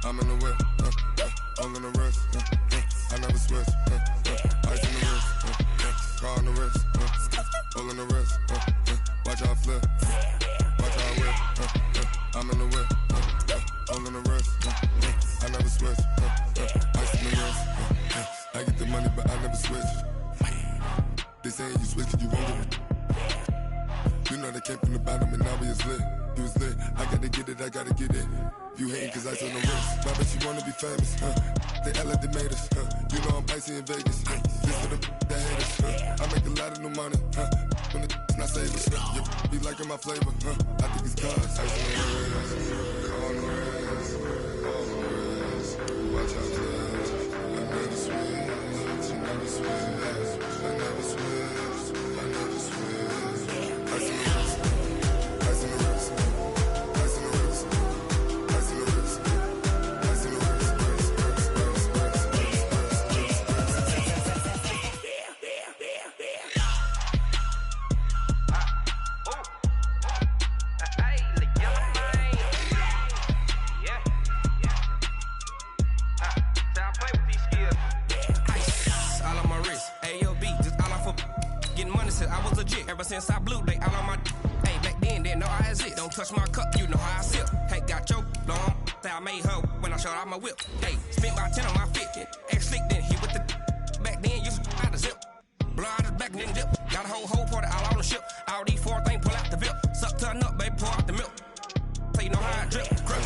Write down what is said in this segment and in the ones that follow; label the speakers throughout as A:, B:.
A: I'm in the whip, all in the wrist, I never switch, ice in the wrist, car on the wrist, all in the wrist, watch how I flip, watch how I whip, I'm in the whip, all in the wrist, I never switch, ice in the wrist, I get the money but I never switch. They saying you switch cause you won't get it. You know they came from the bottom and now we is lit. You was lit, I gotta get it, I gotta get it. You hating cause ice on the wrist. Why bet you wanna be famous, They act like they made us, You know I'm icy in Vegas, This for the that hate us, I make a lot of new money, When the not savers, Be liking my flavor, I think it's cause ice on the wrist, on the wrist, on the wrist. Watch out, cuz I never switch, I never switch, I never switch, I never switch. Ice on the wrist, ice on the wrist, ice on the wrist, ice on the wrist, ice on the wrist,
B: Ever since I blew, they all on my hey, back then, didn't know I exist. Don't touch my cup, you know how I sip. Hey, got your long, that I made her when I showed out my whip. Hey, spent about 10 on my fit. Ex-slick, then hit with the back then, used to out the zip. Blow out his back, then dip. Got a whole party all on the ship. All these four things, pull out the VIP. Suck, turn up, baby, pour out the milk. So you know how I drip. Crush.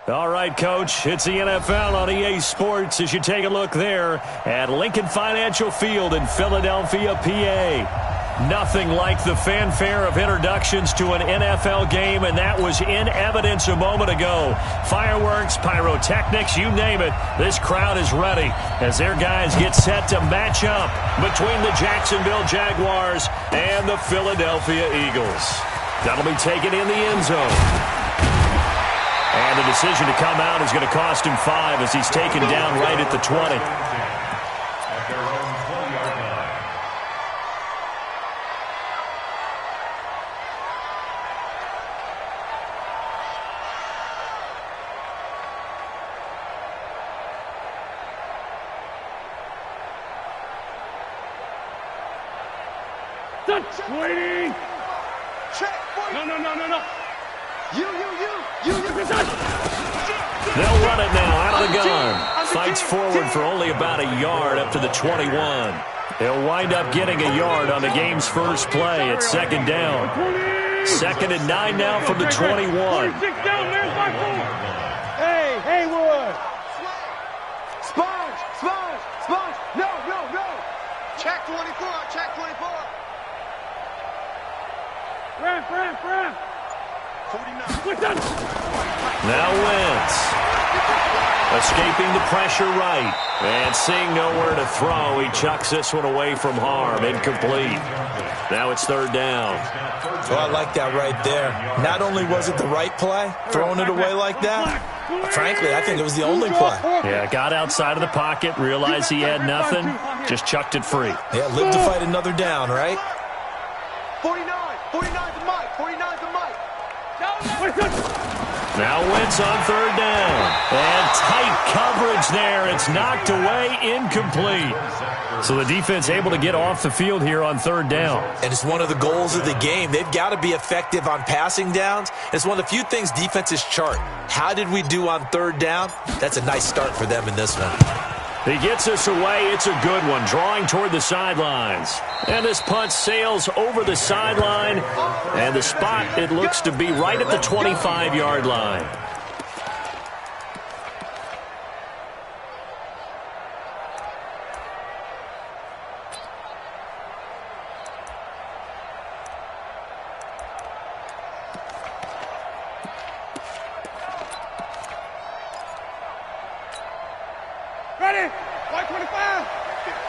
C: All right, Coach, it's the NFL on EA Sports as you take a look there at Lincoln Financial Field in Philadelphia, PA. Nothing like the fanfare of introductions to an NFL game, and that was in evidence a moment ago. Fireworks, pyrotechnics, you name it. This crowd is ready as their guys get set to match up between the Jacksonville Jaguars and the Philadelphia Eagles. That'll be taken in the end zone. And the decision to come out is going to cost him 5 as he's taken down right at the 20.
D: At their own 20-yard line.
E: Waiting.
F: Check.
E: No. You.
C: They'll run it now out of the gun. Fights forward for only about a yard up to the 21. He'll wind up getting a yard on the game's first play at second down. 2nd and 9 now from the 21.
E: 46 down, there's my 4. Hey, Haywood.
F: Sponge. No. Check 24.
E: Ram.
F: 49.
C: Now Wentz. Escaping the pressure right. And seeing nowhere to throw, he chucks this one away from harm. Incomplete. Now it's 3rd down.
G: Well, I like that right there. Not only was it the right play, throwing it away like that, frankly, I think it was the only play.
C: Yeah, got outside of the pocket, realized he had nothing, just chucked it free.
G: Yeah, live to fight another down, right?
F: 49's the mic.
C: Now Wentz on 3rd down. And tight coverage there. It's knocked away, incomplete. So the defense able to get off the field here on 3rd down.
G: And it's one of the goals of the game. They've got to be effective on passing downs. It's one of the few things defenses chart. How did we do on 3rd down? That's a nice start for them in this one.
C: He gets us away. It's a good one, drawing toward the sidelines. And this punt sails over the sideline. And the spot, it looks to be right at the 25-yard line.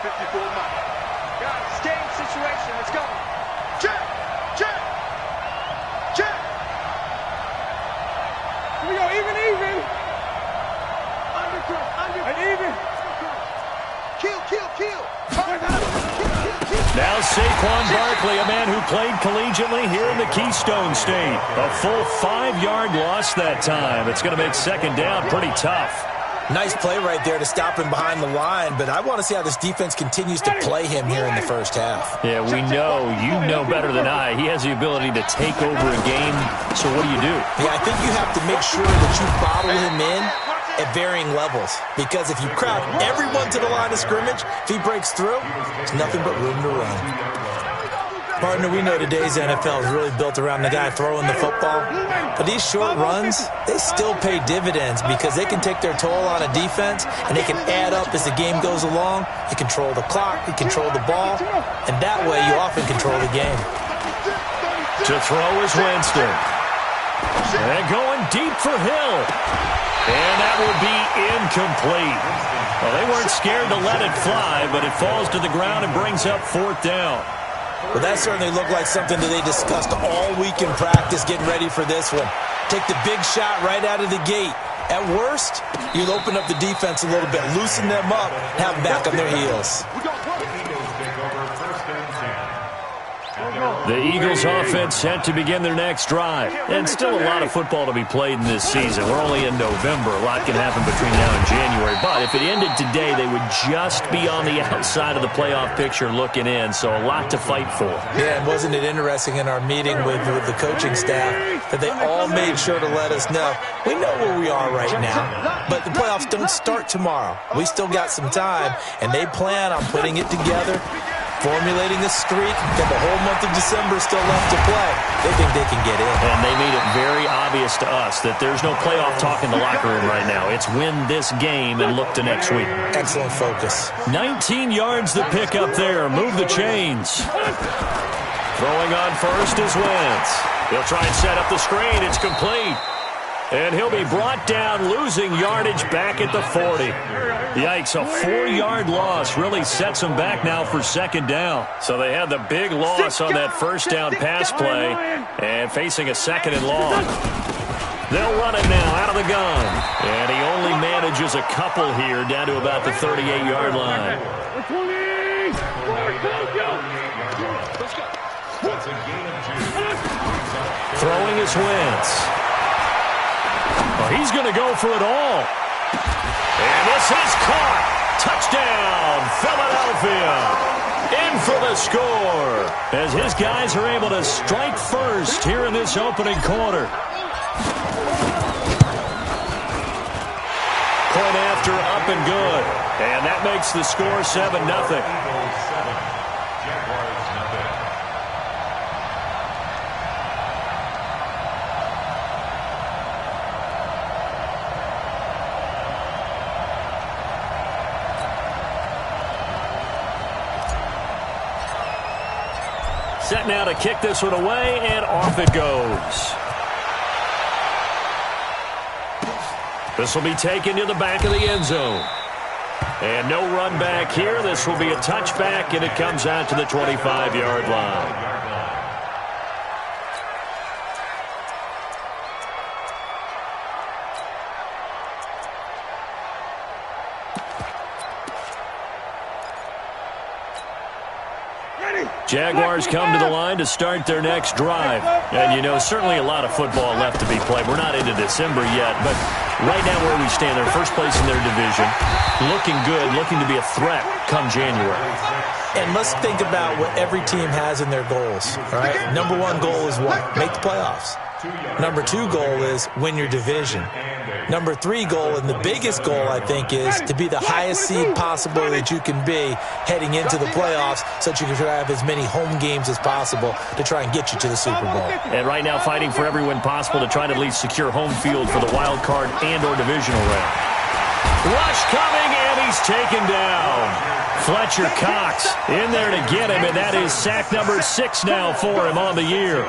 F: 54 man.
E: Guys, game situation. Let's go.
F: Check. Check. Check.
E: Here we go. Even. And even.
F: Kill.
C: Now Saquon Barkley, a man who played collegiately here in the Keystone State. A full 5-yard loss that time. It's going to make second down pretty tough.
G: Nice play right there to stop him behind the line, but I want to see how this defense continues to play him here in the first half.
C: Yeah, we know. You know better than I. He has the ability to take over a game, so what do you do?
G: Yeah, I think you have to make sure that you bottle him in at varying levels, because if you crowd everyone to the line of scrimmage, if he breaks through, there's nothing but room to run. Partner, we know today's NFL is really built around the guy throwing the football, but these short runs, they still pay dividends because they can take their toll on a defense, and they can add up as the game goes along. You control the clock, you control the ball, and that way you often control the game.
C: To throw is Winston. And going deep for Hill. And that will be incomplete. Well, they weren't scared to let it fly, but it falls to the ground and brings up fourth down.
G: Well, that certainly looked like something that they discussed all week in practice getting ready for this one. Take the big shot right out of the gate. At worst, you'll open up the defense a little bit, loosen them up, have them back on their heels.
C: The Eagles offense set to begin their next drive. And still a lot of football to be played in this season. We're only in November. A lot can happen between now and January. But if it ended today, they would just be on the outside of the playoff picture looking in. So a lot to fight for.
G: Yeah, and wasn't it interesting in our meeting with the coaching staff that they all made sure to let us know, we know where we are right now, but the playoffs don't start tomorrow. We still got some time, and they plan on putting it together, formulating a streak, got the whole month of December still left to play. They think they can get in.
C: And they made it very obvious to us that there's no playoff talk in the locker room right now. It's win this game and look to next week.
G: Excellent focus.
C: 19 yards to pick up there. Move the chains. Throwing on first is Wentz. He'll try and set up the screen. It's complete. And he'll be brought down, losing yardage back at the 40. Yikes, a 4-yard loss really sets them back now for second down. So they had the big loss on that first down pass play and facing a second and long. They'll run it now out of the gun. And he only manages a couple here down to about the 38-yard line. Throwing is Wentz. Well, he's going to go for it all. And this is caught. Touchdown, Philadelphia. In for the score as his guys are able to strike first here in this opening quarter. Point after, up and good. And that makes the score 7-0. Set now to kick this one away, and off it goes. This will be taken to the back of the end zone. And no run back here. This will be a touchback, and it comes out to the 25-yard line. Jaguars come to the line to start their next drive. And, you know, certainly a lot of football left to be played. We're not into December yet, but right now where we stand, they're first place in their division, looking good, looking to be a threat come January.
G: And let's think about what every team has in their goals, all right? Number one goal is what? Make the playoffs. Number two goal is win your division. Number three goal, and the biggest goal, I think, is to be the highest seed possible that you can be heading into the playoffs so that you can try to have as many home games as possible to try and get you to the Super Bowl.
C: And right now fighting for every win possible to try to at least secure home field for the wild card and or divisional round. Rush coming, and he's taken down. Fletcher Cox in there to get him, and that is sack number 6 now for him on the year.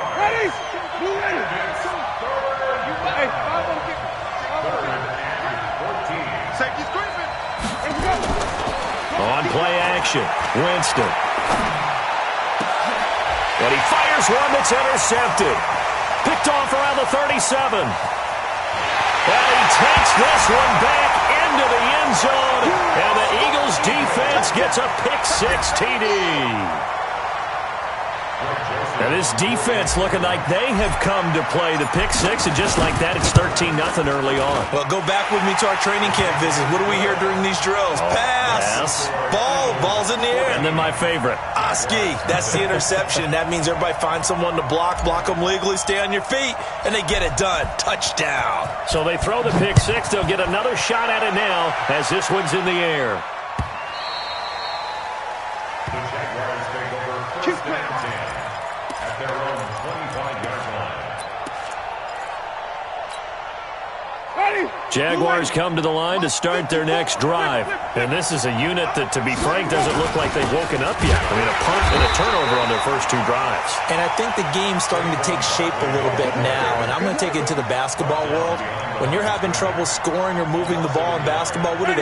C: On play protection. Winston. And he fires one that's intercepted. Picked off around the 37. And he takes this one back into the end zone. And the Eagles defense gets a pick-6 TD. And this defense looking like they have come to play the pick-6, and just like that, it's 13-0 early on.
G: Well, go back with me to our training camp visit. What do we hear during these drills? Pass. Ball's in the air.
C: And then my favorite.
G: Oski, that's the interception. That means everybody finds someone to block them legally, stay on your feet, and they get it done. Touchdown.
C: So they throw the pick-6. They'll get another shot at it now as this one's in the air.
D: The Jaguars take over first and 10 at their own 25-yard line.
C: Jaguars come to the line to start their next drive. And this is a unit that, to be frank, doesn't look like they've woken up yet. I mean, a punt and a turnover on their first 2 drives.
G: And I think the game's starting to take shape a little bit now. And I'm going to take it into the basketball world. When you're having trouble scoring or moving the ball in basketball, what do?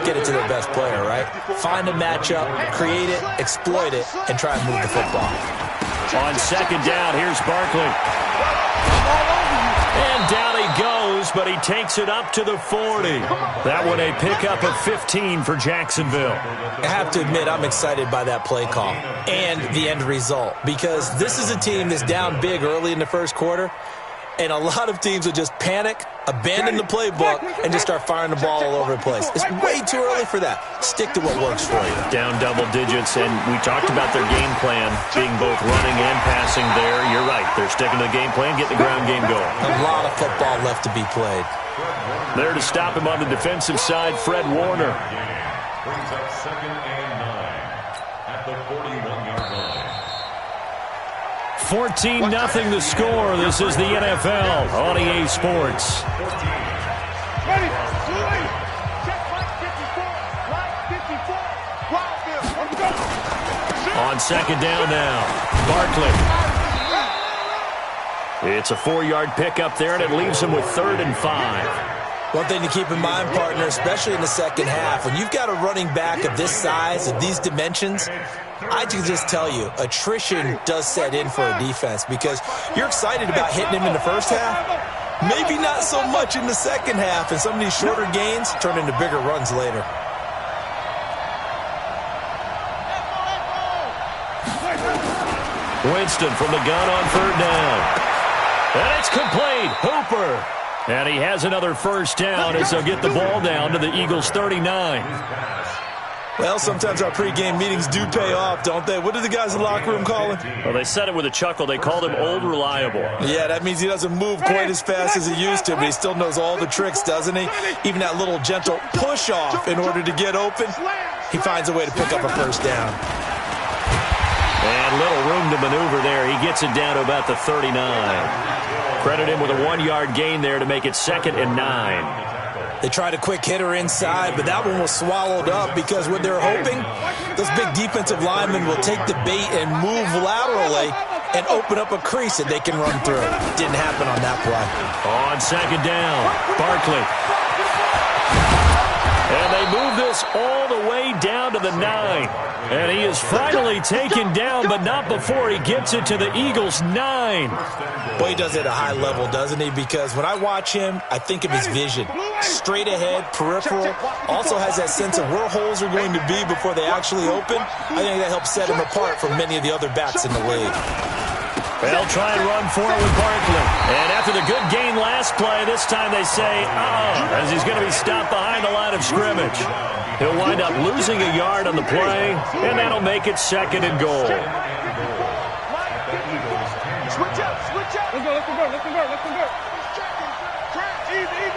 G: Get it to their best player, right? Find a matchup, create it, exploit it, and try and move the football.
C: On second down, here's Barkley. And down he goes, but he takes it up to the 40. That one a pickup of 15 for Jacksonville.
G: I have to admit, I'm excited by that play call and the end result, because this is a team that's down big early in the first quarter, and a lot of teams will just panic, abandon the playbook, and just start firing the ball all over the place. It's way too early for that. Stick to what works for you.
C: Down double digits, and we talked about their game plan being both running and passing there. You're right. They're sticking to the game plan, getting the ground game going.
G: A lot of football left to be played.
C: There to stop him on the defensive side, Fred Warner.
D: Brings up 2nd and 9 at the 41-yard line.
C: 14-0 the score. This is the NFL on EA Sports.
F: Ready, check right 54,
C: On second down now, Barkley. It's a 4-yard pickup there, and it leaves him with 3rd and 5.
G: One thing to keep in mind, partner, especially in the second half, when you've got a running back of this size, of these dimensions, I can just tell you, attrition does set in for a defense, because you're excited about hitting him in the first half, maybe not so much in the second half, and some of these shorter gains turn into bigger runs later.
C: Winston from the gun on 3rd down. And it's complete. Hooper. And he has another first down as they'll get the ball down to the Eagles' 39.
G: Well, sometimes our pregame meetings do pay off, don't they? What do the guys in the locker room call him?
C: Well, they said it with a chuckle. They called him Old Reliable.
G: Yeah, that means he doesn't move quite as fast as he used to, but he still knows all the tricks, doesn't he? Even that little gentle push-off in order to get open, he finds a way to pick up a first down.
C: And little room to maneuver there. He gets it down to about the 39. Credit him with a 1-yard gain there to make it 2nd and 9.
G: They tried a quick hitter inside, but that one was swallowed up because what they're hoping, those big defensive linemen will take the bait and move laterally and open up a crease that they can run through. Didn't happen on that play.
C: On second down, Barkley. And they move this all the way down to the 9. And he is finally taken down, but not before he gets it to the Eagles' 9.
G: Boy, he does it at a high level, doesn't he? Because when I watch him, I think of his vision. Straight ahead, peripheral. Also has that sense of where holes are going to be before they actually open. I think that helps set him apart from many of the other backs in the league.
C: They'll try and run for it with Barkley. And after the good gain last play, this time they say, as he's going to be stopped behind the line of scrimmage. He'll wind up losing a yard on the play, and that'll make it 2nd and goal.
F: Switch up. Let's go. Easy.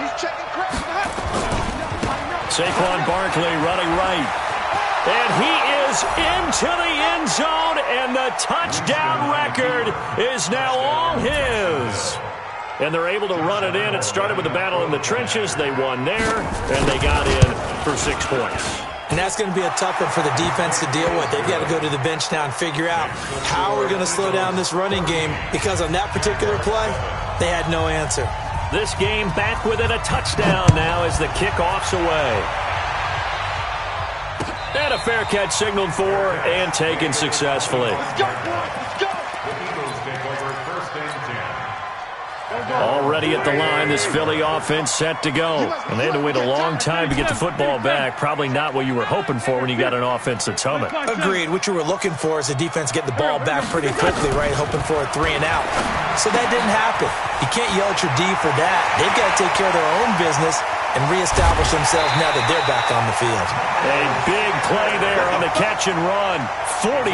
F: He's checking cracks.
C: Saquon Barkley running right. And he is into the end zone, and the touchdown record is now all his. And they're able to run it in. It started with the battle in the trenches. They won there, and they got in for 6 points.
G: And that's going to be a tough one for the defense to deal with. They've got to go to the bench now and figure out how we're going to slow down this running game, because on that particular play, they had no answer.
C: This game back within a touchdown now as the kickoff's away. And a fair catch signaled for and taken successfully.
F: Let's go, boys. Let's go.
D: The Eagles take over 1st and 10.
C: Already at the line, this Philly offense set to go. And they had to wait a long time to get the football back. Probably not what you were hoping for when you got an offense that's humming.
G: Agreed. What you were looking for is the defense getting the ball back pretty quickly, right? Hoping for a 3 and out. So that didn't happen. You can't yell at your D for that. They've got to take care of their own business and reestablish themselves now that they're back on the field.
C: A big play there on the catch and run. 42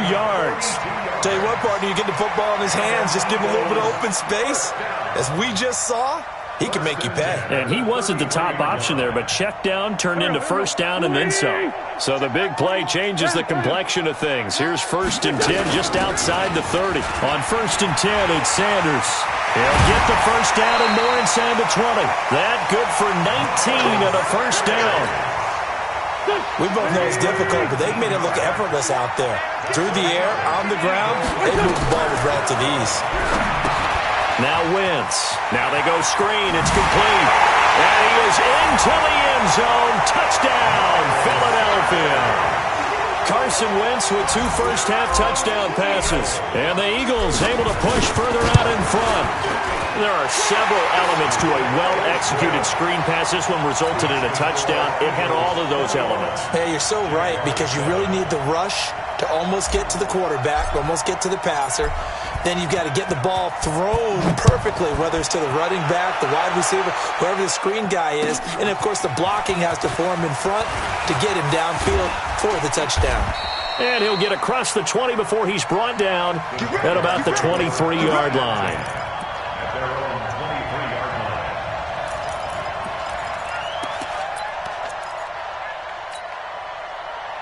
C: yards.
G: Tell you what, partner, you get the football in his hands, just give him a little bit of open space. As we just saw, he can make you pay.
C: And he wasn't the top option there, but check down turned into 1st down and then some. So the big play changes the complexion of things. Here's 1st and 10 just outside the 30. On 1st and 10, it's Sanders. He'll get the 1st down and more inside the 20. That good for 19 and a 1st down.
G: We both know it's difficult, but they've made it look effortless out there. Through the air, on the ground, they move the ball with relative ease.
C: Now Wentz. Now they go screen. It's complete. And he is into the end zone. Touchdown, Philadelphia. Carson Wentz with 2 first-half touchdown passes. And the Eagles able to push further out in front. There are several elements to a well-executed screen pass. This one resulted in a touchdown. It had all of those elements.
G: Hey, you're so right, because you really need the rush to almost get to the quarterback, almost get to the passer. Then you've got to get the ball thrown perfectly, whether it's to the running back, the wide receiver, whoever the screen guy is. And, of course, the blocking has to form in front to get him downfield for the touchdown.
C: And he'll get across the 20 before he's brought down at about the 23-yard line.
D: At their own 23-yard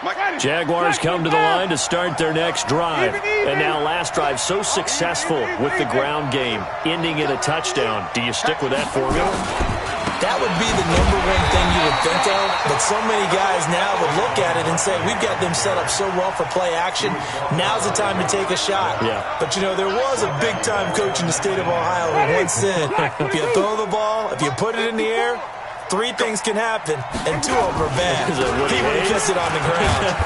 D: line.
C: Jaguars come to the line to start their next drive. And now last drive so successful with the ground game, ending in a touchdown. Do you stick with that formula?
G: That would be the number one thing you would think of, but so many guys now would look at it and say, we've got them set up so well for play action, now's the time to take a shot.
C: Yeah.
G: But, you know, there was a big-time coach in the state of Ohio who once said, if you throw the ball, if you put it in the air, 3 things can happen, and 2 of them are bad. He would have kissed it on the ground.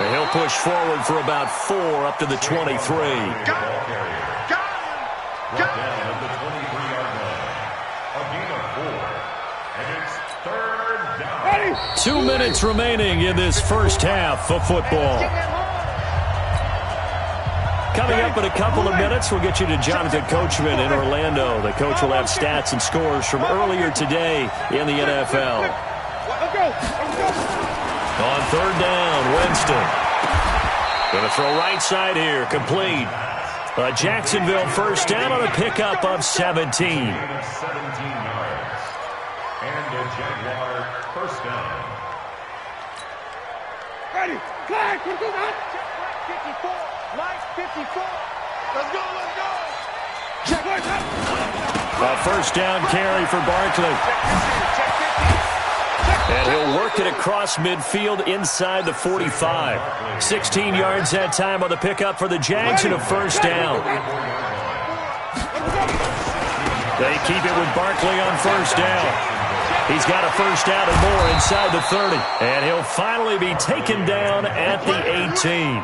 C: And he'll push forward for about 4 up to the 23.
D: Down at the 23-yard line. A gain of 4. And it's 3rd down.
C: 2 minutes remaining in this first half of football. Coming up in a couple of minutes, we'll get you to Jonathan Coachman in Orlando. The coach will have stats and scores from earlier today in the NFL. On 3rd down, Winston. Going to throw right side here, complete. A Jacksonville 1st down on a pickup of 17.
D: 17 yards. And a Jaguar 1st down.
F: Ready. Flag. 54. Line 54. Let's go. Let's go. Check.
C: A 1st down carry for Barkley. And he'll work it across midfield inside the 45. 16 yards that time on the pickup for the Jags and a 1st down. They keep it with Barkley on 1st down. He's got a 1st down and more inside the 30. And he'll finally be taken down at the 18.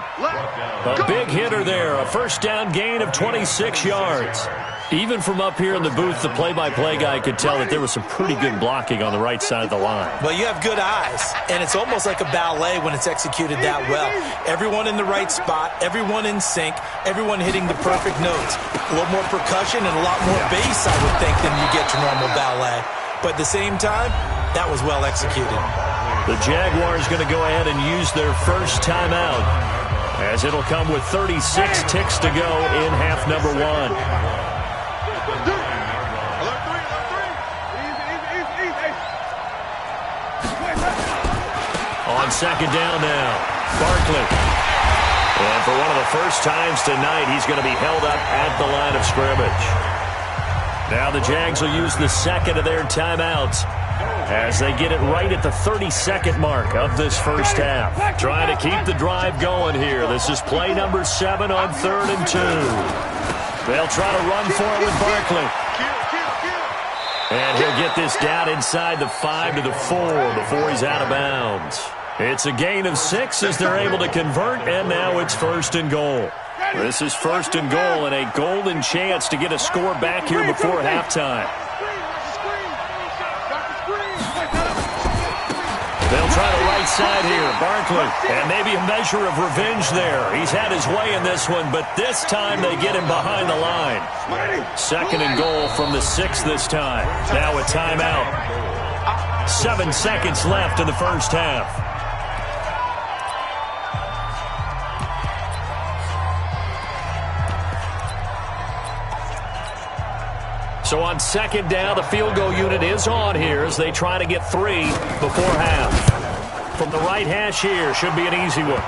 C: A big hitter there. A 1st down gain of 26 yards. Even from up here in the booth, the play-by-play guy could tell that there was some pretty good blocking on the right side of the line.
G: Well, you have good eyes, and it's almost like a ballet when it's executed that well. Everyone in the right spot, everyone in sync, everyone hitting the perfect notes. A little more percussion and a lot more bass, I would think, than you get to normal ballet. But at the same time, that was well executed.
C: The Jaguars going to go ahead and use their first timeout, as it'll come with 36 ticks to go in half number 1. On 2nd down now, Barkley. And for one of the first times tonight, he's going to be held up at the line of scrimmage. Now the Jags will use the 2nd of their timeouts as they get it right at the 32nd mark of this first half. Trying to keep the drive going here. This is play number 7 on 3rd and 2. They'll try to run for it with Barkley. And he'll get this down inside the 5 to the 4 before he's out of bounds. It's a gain of 6 as they're able to convert, and now it's 1st and goal. This is 1st and goal and a golden chance to get a score back here before halftime. They'll try the right side here. Barkley, and maybe a measure of revenge there. He's had his way in this one, but this time they get him behind the line. 2nd and goal from the 6 this time. Now a timeout. 7 seconds left in the first half. So on 2nd down, the field goal unit is on here as they try to get 3 before half. From the right hash here, should be an easy one.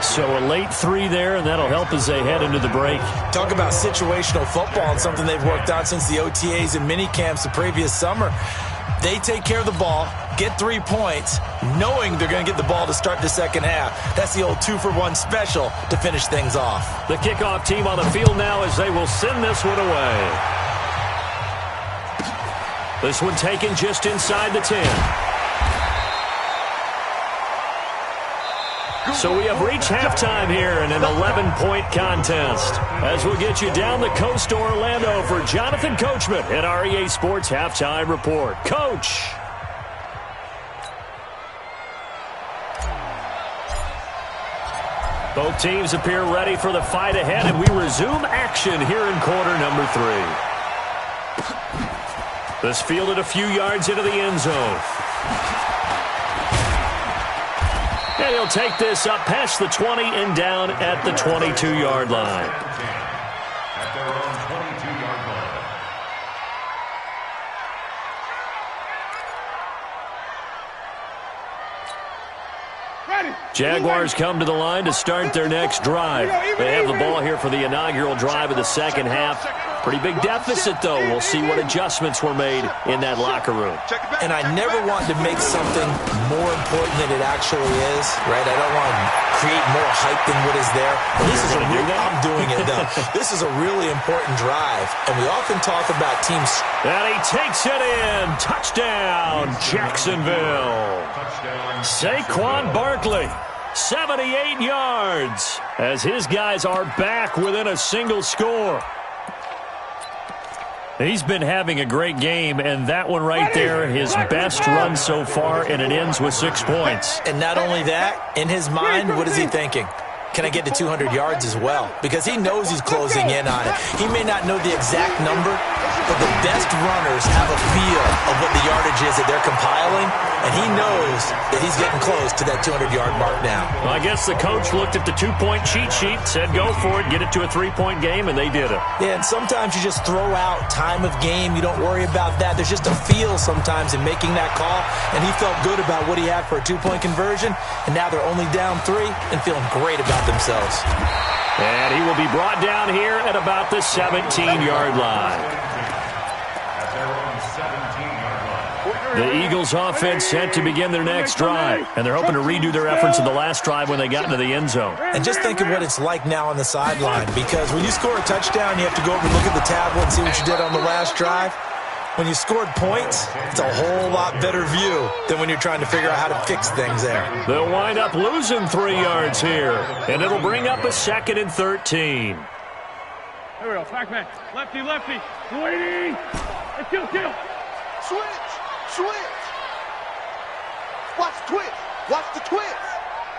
C: So a late 3 there, and that'll help as they head into the break.
G: Talk about situational football and something they've worked on since the OTAs and mini camps the previous summer. They take care of the ball, get 3 points, knowing they're going to get the ball to start the second half. That's the old 2-for-1 special to finish things off.
C: The kickoff team on the field now as they will send this one away. This one taken just inside the 10. So we have reached halftime here in an 11-point contest. As we'll get you down the coast to Orlando for Jonathan Coachman at our EA Sports Halftime Report. Coach. Both teams appear ready for the fight ahead, and we resume action here in quarter number 3. This fielded a few yards into the end zone. And he'll take this up past the 20 and down at the 22-yard line.
D: At their own 22-yard line.
C: Jaguars come to the line to start their next drive. They have the ball here for the inaugural drive of the second half. Pretty big deficit, though. We'll see what adjustments were made in that locker room.
G: And I never want to make something more important than it actually is, right? I don't want to create more hype than what is there. This is I'm doing it, though. This is a really important drive, and we often talk about teams.
C: And he takes it in. Touchdown, Jacksonville. Saquon Barkley, 78 yards, as his guys are back within a single score. He's been having a great game, and that one right there, his best run so far, and it ends with 6 points.
G: And not only that, in his mind, what is he thinking? Can I get to 200 yards as well? Because he knows he's closing in on it. He may not know the exact number, but the best runners have a feel of what the yardage is that they're compiling, and he knows that he's getting close to that 200-yard mark now.
C: Well, I guess the coach looked at the 2-point cheat sheet, said go for it, get it to a 3-point game, and they did it.
G: Yeah, and sometimes you just throw out time of game. You don't worry about that. There's just a feel sometimes in making that call, and he felt good about what he had for a 2-point conversion, and now they're only down 3 and feeling great about themselves.
C: And he will be brought down here at about the 17-yard line. The Eagles offense set to begin their next drive, and they're hoping to redo their efforts in the last drive when they got into the end zone.
G: And just think of what it's like now on the sideline, because when you score a touchdown, you have to go over and look at the tablet and see what you did on the last drive. When you scored points, it's a whole lot better view than when you're trying to figure out how to fix things there.
C: They'll wind up losing 3 yards here, and it'll bring up a 2nd and 13.
E: There we go, back man. Lefty, lefty. Waiting. Let's kill.
F: Switch. Watch the twitch. Watch the twitch.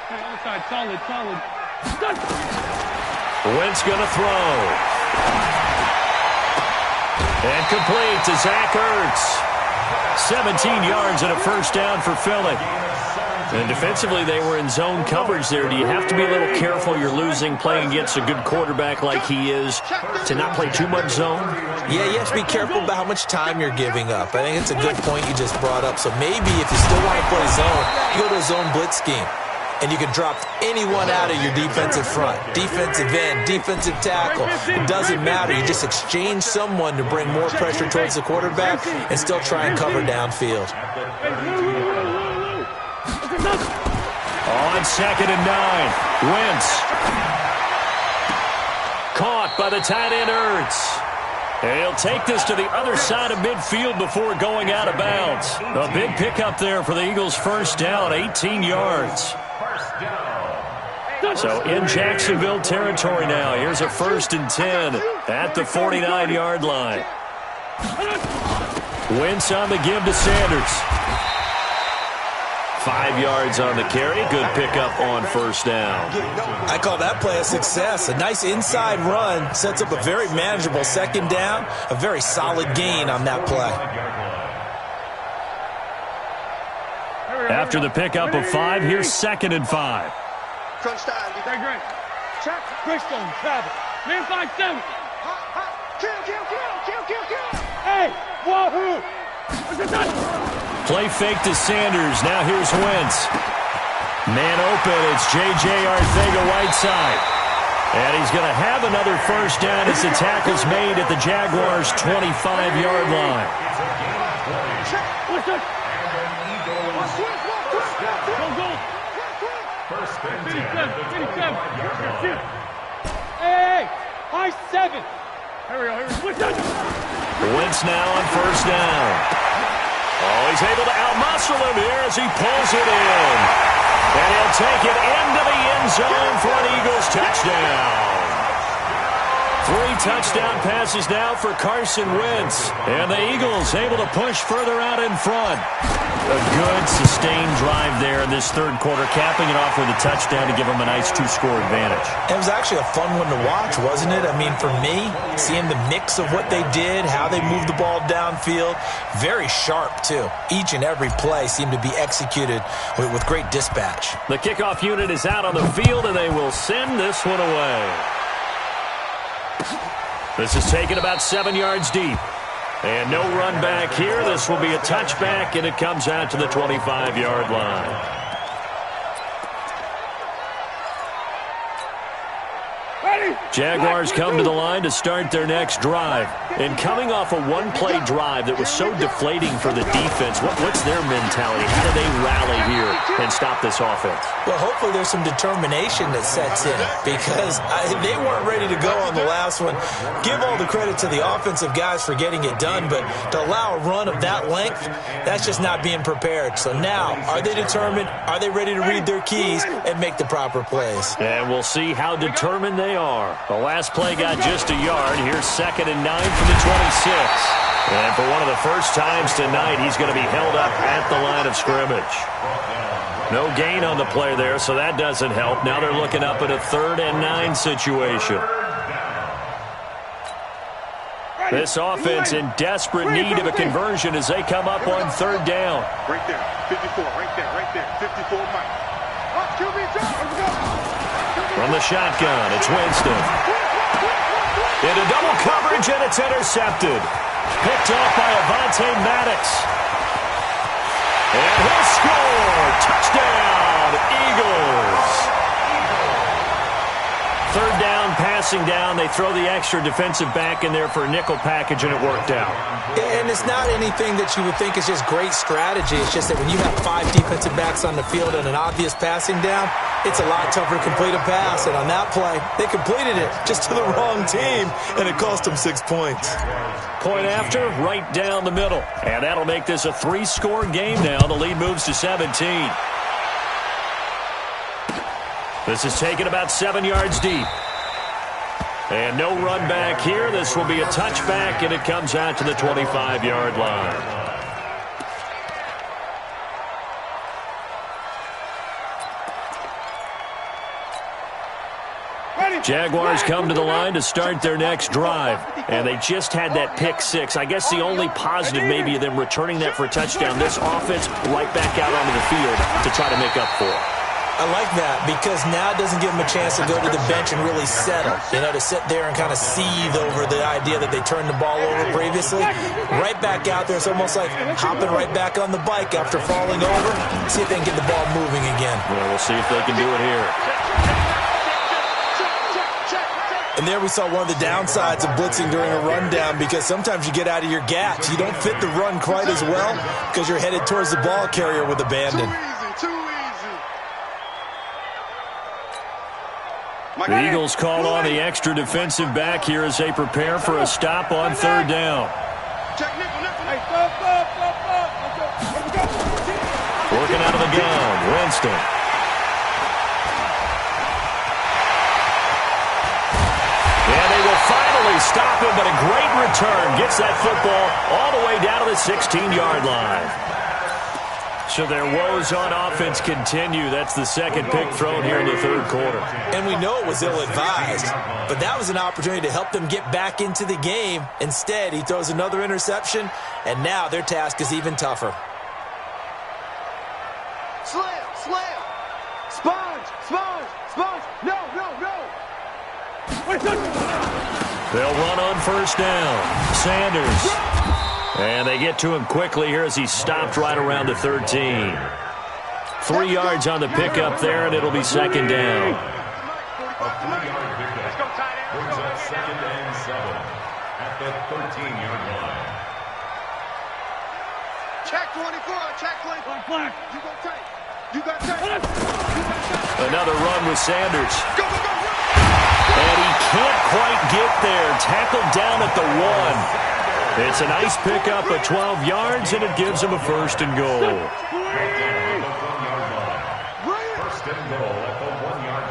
E: Other side, solid.
C: Wentz gonna throw. And complete to Zach Ertz. 17 yards and a first down for Philly. And defensively, they were in zone coverage there. Do you have to be a little careful? You're losing, playing against a good quarterback like he is, to not play too much zone?
G: Yeah, you have to be careful about how much time you're giving up. I think it's a good point you just brought up. So maybe if you still want to play zone, you go to a zone blitz scheme. And you can drop anyone out of your defensive front. Defensive end, defensive tackle. It doesn't matter. You just exchange someone to bring more pressure towards the quarterback and still try and cover downfield.
C: On 2nd and 9, Wentz. Caught by the tight end Ertz. And he'll take this to the other side of midfield before going out of bounds. A big pickup there for the Eagles' first down, 18 yards. So in Jacksonville territory now. Here's a 1st and 10 at the 49-yard line. Wentz on the give to Sanders. 5 yards on the carry. Good pickup on 1st down.
G: I call that play a success. A nice inside run sets up a very manageable 2nd down. A very solid gain on that play.
C: After the pickup of 5, here's 2nd and 5.
F: Crunch time.
E: Great. Check. Greystone. Travel. Man 5-7. Kill. Hey, wahoo.
C: Play fake to Sanders. Now here's Wentz. Man open. It's J.J. Arcega-Whiteside. And he's going to have another 1st down as the tackle's made at the Jaguars' 25-yard line.
E: Hey, high 7. Here we go.
C: Wentz now on 1st down. Oh, he's able to outmuscle him here as he pulls it in. And he'll take it into the end zone for an Eagles touchdown. 3 touchdown passes now for Carson Wentz. And the Eagles able to push further out in front. A good, sustained drive there in this 3rd quarter, capping it off with a touchdown to give them a nice 2-score advantage.
G: It was actually a fun one to watch, wasn't it? I mean, for me, seeing the mix of what they did, how they moved the ball downfield, very sharp, too. Each and every play seemed to be executed with great dispatch.
C: The kickoff unit is out on the field, and they will send this one away. This is taken about 7 yards deep. And no run back here. This will be a touchback, and it comes out to the 25-yard line. Jaguars come to the line to start their next drive. And coming off a one-play drive that was so deflating for the defense, what's their mentality? How do they rally here and stop this offense?
G: Well, hopefully there's some determination that sets in because they weren't ready to go on the last one. Give all the credit to the offensive guys for getting it done, but to allow a run of that length, that's just not being prepared. So now, are they determined? Are they ready to read their keys and make the proper plays?
C: And we'll see how determined they are. The last play got just a yard. Here's 2nd and 9 from the 26. And for one of the first times tonight, he's going to be held up at the line of scrimmage. No gain on the play there, so that doesn't help. Now they're looking up at a 3rd and 9 situation. This offense in desperate need of a conversion as they come up on 3rd down.
F: Right there. 54. Right there. 54 Mike.
C: From the shotgun, it's Winston. Into double coverage, and it's intercepted. Picked off by Avonte Maddox. And he'll score! Touchdown, Eagles! 3rd down, passing down. They throw the extra defensive back in there for a nickel package, and it worked out.
G: And it's not anything that you would think is just great strategy. It's just that when you have 5 defensive backs on the field and an obvious passing down, it's a lot tougher to complete a pass. And on that play, they completed it just to the wrong team, and it cost them 6 points.
C: Point after, right down the middle. And that'll make this a 3-score game now. The lead moves to 17. This is taken about 7 yards deep. And no run back here. This will be a touchback, and it comes out to the 25-yard line. Jaguars come to the line to start their next drive. And they just had that pick 6. I guess the only positive maybe of them returning that for a touchdown. This offense right back out onto the field to try to make up for it.
G: I like that because now it doesn't give them a chance to go to the bench and really settle, to sit there and kind of seethe over the idea that they turned the ball over previously. Right back out there, it's almost like hopping right back on the bike after falling over. See if they can get the ball moving again.
C: Well, we'll see if they can do it here.
G: And there we saw one of the downsides of blitzing during a rundown because sometimes you get out of your gaps. You don't fit the run quite as well because you're headed towards the ball carrier with abandon.
F: Too easy.
C: The Eagles call on the extra defensive back here as they prepare for a stop on third down. Working out of the gun, Winston. And they will finally stop him, but a great return. Gets that football all the way down to the 16-yard line. So their woes on offense continue. That's the second pick thrown here in the third quarter.
G: And we know it was ill-advised, but that was an opportunity to help them get back into the game. Instead, he throws another interception, and now their task is even tougher.
F: Slam, slam. Sponge, sponge, sponge. No, no, no.
C: They'll run on first down. Sanders. And they get to him quickly here as he stopped right around the 13. 3 yards on the pickup there, and it'll be second down.
D: A 3-yard pickup brings up 2nd and 7 at the 13-yard line.
F: Check 24, check 24.
E: Black.
F: You go tight. You got tight.
C: Another run with Sanders.
F: Go, go, go, run.
C: And he can't quite get there. Tackled down at the 1. It's a nice pickup of 12 yards, and it gives him a first and goal.
D: First and goal at the 1-yard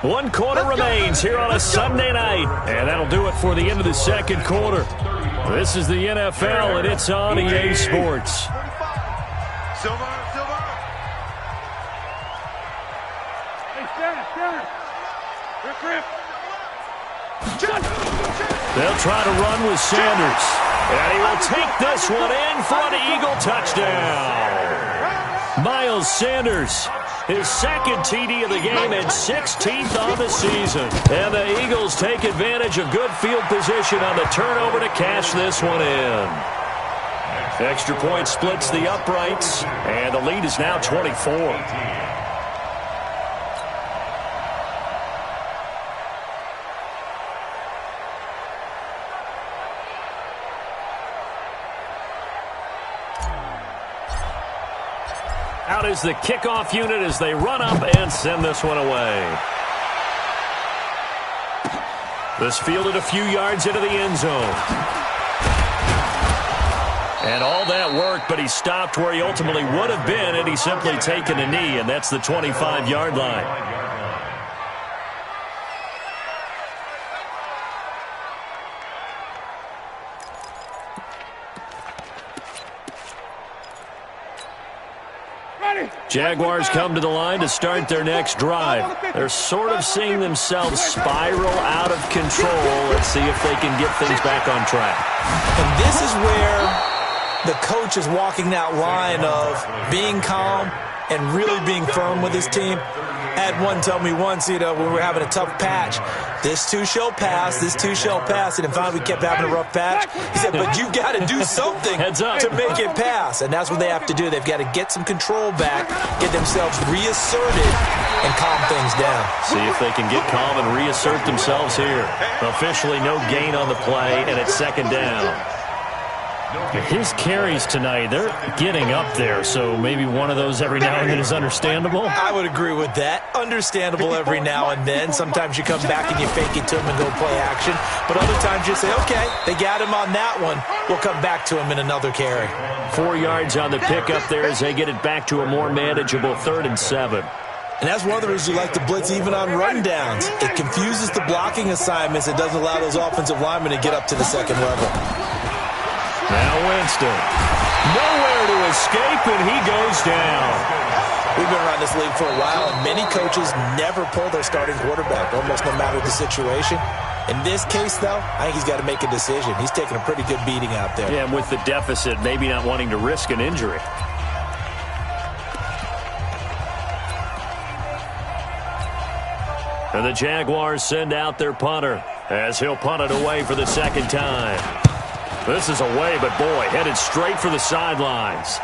D: line.
C: One quarter remains here on a Sunday night, and that'll do it for the end of the second quarter. This is the NFL, and it's on EA Sports.
F: Silver, silver.
C: They'll try to run with Sanders. And he will take this one in for an Eagle touchdown. Miles Sanders, his second TD of the game and 16th on the season. And the Eagles take advantage of good field position on the turnover to cash this one in. Extra point splits the uprights, and the lead is now 24. Out is the kickoff unit as they run up and send this one away. This fielded a few yards into the end zone. And all that work, but he stopped where he ultimately would have been had he simply taken a knee, and that's the 25-yard line. Jaguars come to the line to start their next drive. They're sort of seeing themselves spiral out of control. Let's see if they can get things back on track.
G: And this is where the coach is walking that line of being calm and really being firm with his team. I had one tell me once, when we were having a tough patch, this too shall pass, this too shall pass, and finally we kept having a rough patch. He said, but you got to do something to make it pass, and that's what they have to do. They've got to get some control back, get themselves reasserted, and calm things down.
C: See if they can get calm and reassert themselves here. Officially no gain on the play, and it's second down. His carries tonight, they're getting up there, so maybe one of those every now and then is understandable.
G: I would agree with that. Understandable every now and then. Sometimes you come back and you fake it to him and go play action. But other times you say, okay, they got him on that one. We'll come back to him in another carry.
C: 4 yards on the pickup there as they get it back to a more manageable 3rd and 7.
G: And that's one of the reasons you like to blitz even on rundowns. It confuses the blocking assignments. It doesn't allow those offensive linemen to get up to the second level.
C: Now Winston. Nowhere to escape, and he goes down.
G: We've been around this league for a while, and many coaches never pull their starting quarterback, almost no matter the situation. In this case, though, I think he's got to make a decision. He's taking a pretty good beating out there.
C: Yeah, and with the deficit, maybe not wanting to risk an injury. And the Jaguars send out their punter as he'll punt it away for the second time. This is away, but boy, headed straight for the sidelines.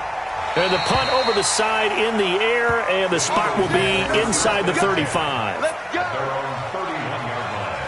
C: And the punt over the side in the air, and the spot will be inside the 35.
D: Their own 31-yard line.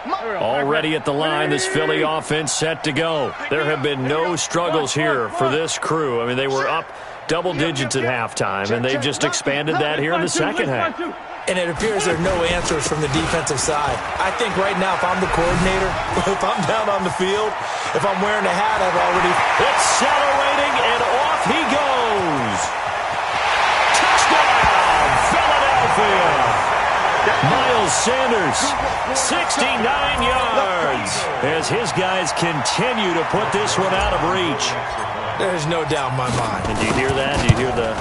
C: Already at the line, this Philly offense set to go. There have been no struggles here for this crew. I mean, they were up double digits at halftime, and they've just expanded that here in the second half.
G: And it appears there are no answers from the defensive side. I think right now, if I'm the coordinator, if I'm down on the field, if I'm wearing a hat, I've already...
C: Accelerating, and off he goes. Touchdown, Philadelphia. Miles Sanders, 69 yards, as his guys continue to put this one out of reach.
G: There's no doubt in my mind.
C: And do you hear that? Do you hear the...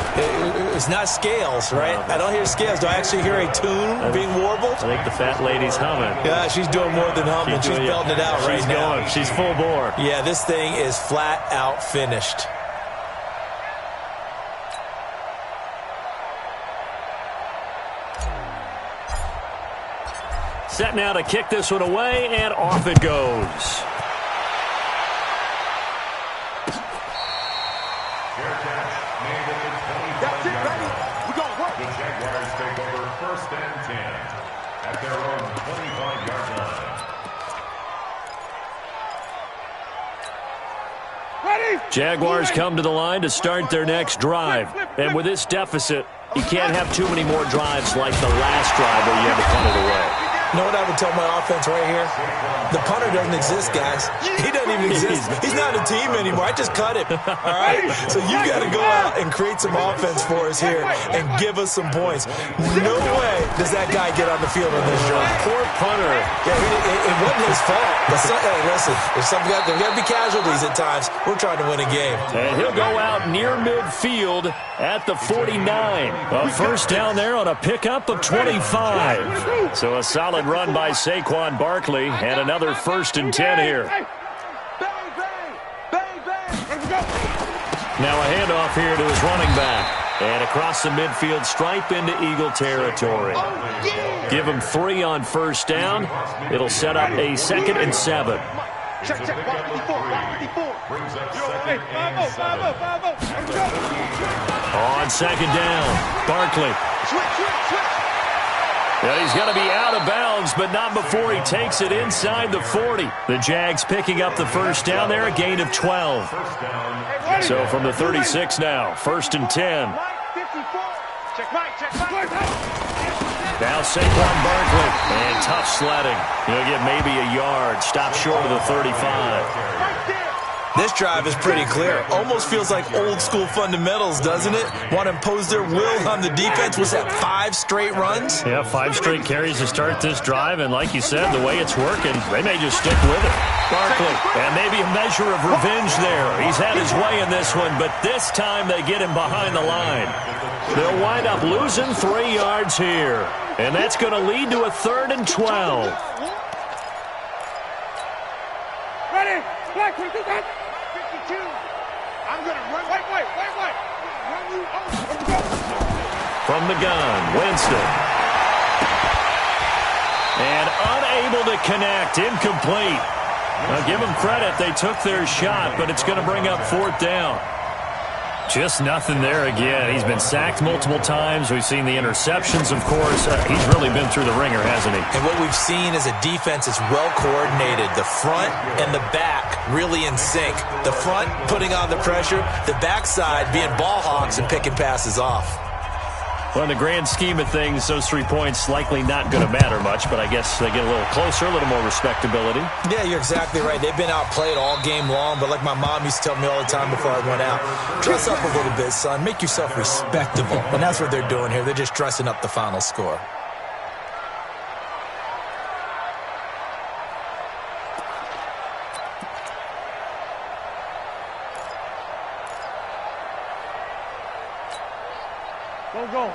G: It's not scales, right? I don't hear scales. Do I actually hear a tune being warbled?
C: I think the fat lady's humming.
G: Yeah, she's doing more than humming. She's belting it out right now.
C: Going. She's full bore.
G: Yeah, this thing is flat out finished.
C: Set now to kick this one away, and off it goes.
F: That's it, baby. We're going to work.
D: The Jaguars take over 1st and 10 at their own 25-yard line.
E: Ready?
C: Jaguars come to the line to start their next drive. And with this deficit, you can't have too many more drives like the last drive where you had to punt it away.
G: You know what I would tell my offense right here? The punter doesn't exist, guys. He doesn't even exist. He's not a team anymore. I just cut him. All right? So you got to go out and create some offense for us here and give us some points. No way does that guy get on the field on this drive.
C: Poor punter.
G: Yeah, it wasn't his fault. But hey, listen, there's got to be casualties at times. We're trying to win a game.
C: And he'll go out near midfield at the 49. A first down there on a pickup of 25. So a solid run by Saquon Barkley, and another 1st and 10 here.
F: Bang, bang, bang, bang.
C: Now a handoff here to his running back. And across the midfield stripe into Eagle territory. Give him 3 on first down. It'll set up a 2nd and 7.
F: Check, check, 554.
D: Brings up 2nd and 7.
C: On 2nd down, Barkley.
F: Switch.
C: And he's going to be out of bounds, but not before he takes it inside the 40. The Jags picking up the first down there, a gain of 12. So from the 36 now, 1st and 10.
F: Check right.
C: Now Saquon Barkley, and tough sledding. He'll get maybe a yard, stop short of the 35.
G: This drive is pretty clear. Almost feels like old school fundamentals, doesn't it? Want to impose their will on the defense. Was that 5 straight runs?
C: Yeah, 5 straight carries to start this drive, and like you said, the way it's working, they may just stick with it. Barkley, and maybe a measure of revenge there. He's had his way in this one, but this time they get him behind the line. They'll wind up losing 3 yards here, and that's going to lead to a 3rd and 12.
E: Ready? Black, we do that.
F: 52. I'm going to run. Wait. Run you over.
C: From the gun, Winston. And unable to connect, incomplete. Now give them credit, they took their shot, but it's going to bring up 4th down. Just nothing there again. He's been sacked multiple times. We've seen the interceptions, of course. He's really been through the ringer, hasn't he?
G: And what we've seen is a defense that's well coordinated. The front and the back really in sync. The front putting on the pressure, the backside being ball hawks and picking passes off.
C: Well, in the grand scheme of things, those 3 points likely not going to matter much, but I guess they get a little closer, a little more respectability.
G: Yeah, you're exactly right. They've been outplayed all game long, but like my mom used to tell me all the time before I went out, dress up a little bit, son. Make yourself respectable. And that's what they're doing here. They're just dressing up the final score.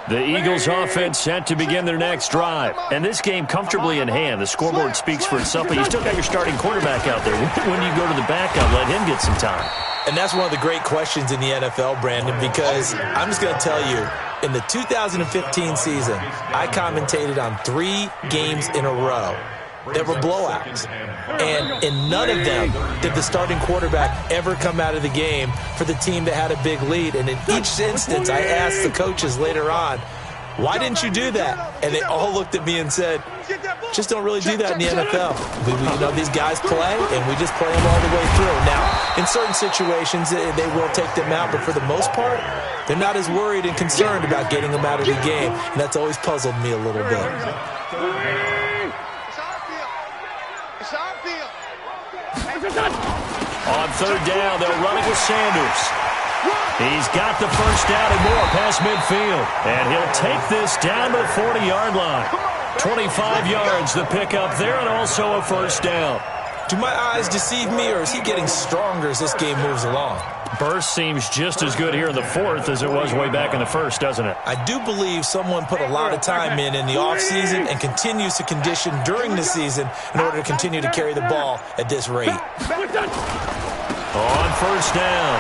C: The Eagles offense set to begin their next drive. And this game comfortably in hand. The scoreboard speaks for itself, but you still got your starting quarterback out there. When you go to the backup, let him get some time.
G: And that's one of the great questions in the NFL, Brandon, because I'm just going to tell you, in the 2015 season, I commentated on 3 games in a row that were blowouts. And in none of them did the starting quarterback ever come out of the game for the team that had a big lead. And in each instance, I asked the coaches later on, why didn't you do that? And they all looked at me and said, just don't really do that in the NFL. These guys play, and we just play them all the way through. Now, in certain situations, they will take them out, but for the most part, they're not as worried and concerned about getting them out of the game, and that's always puzzled me a little bit.
C: On third down, they'll run it with Sanders. He's got the first down and more past midfield. And he'll take this down to the 40-yard line. 25 yards the pickup there, and also a first down.
G: Do my eyes deceive me, or is he getting stronger as this game moves along?
C: Burst seems just as good here in the fourth as it was way back in the first, doesn't it?
G: I do believe someone put a lot of time in the offseason and continues to condition during the season in order to continue to carry the ball at this rate.
C: On first down,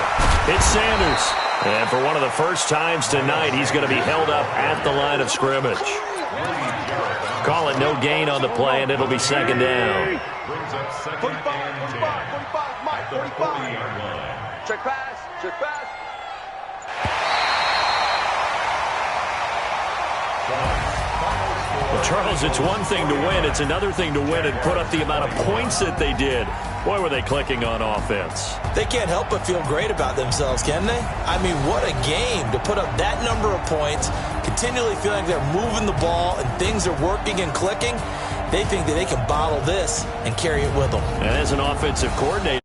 C: it's Sanders. And for one of the first times tonight, he's going to be held up at the line of scrimmage. Call it no gain on the play, and it'll be second down.
F: 45, Mike, 45. Check pass, check pass.
C: Well, Charles, it's one thing to win. It's another thing to win and put up the amount of points that they did. Boy, were they clicking on offense.
G: They can't help but feel great about themselves, can they? I mean, what a game to put up that number of points, continually feeling like they're moving the ball and things are working and clicking. They think that they can bottle this and carry it with them.
C: And as an offensive coordinator,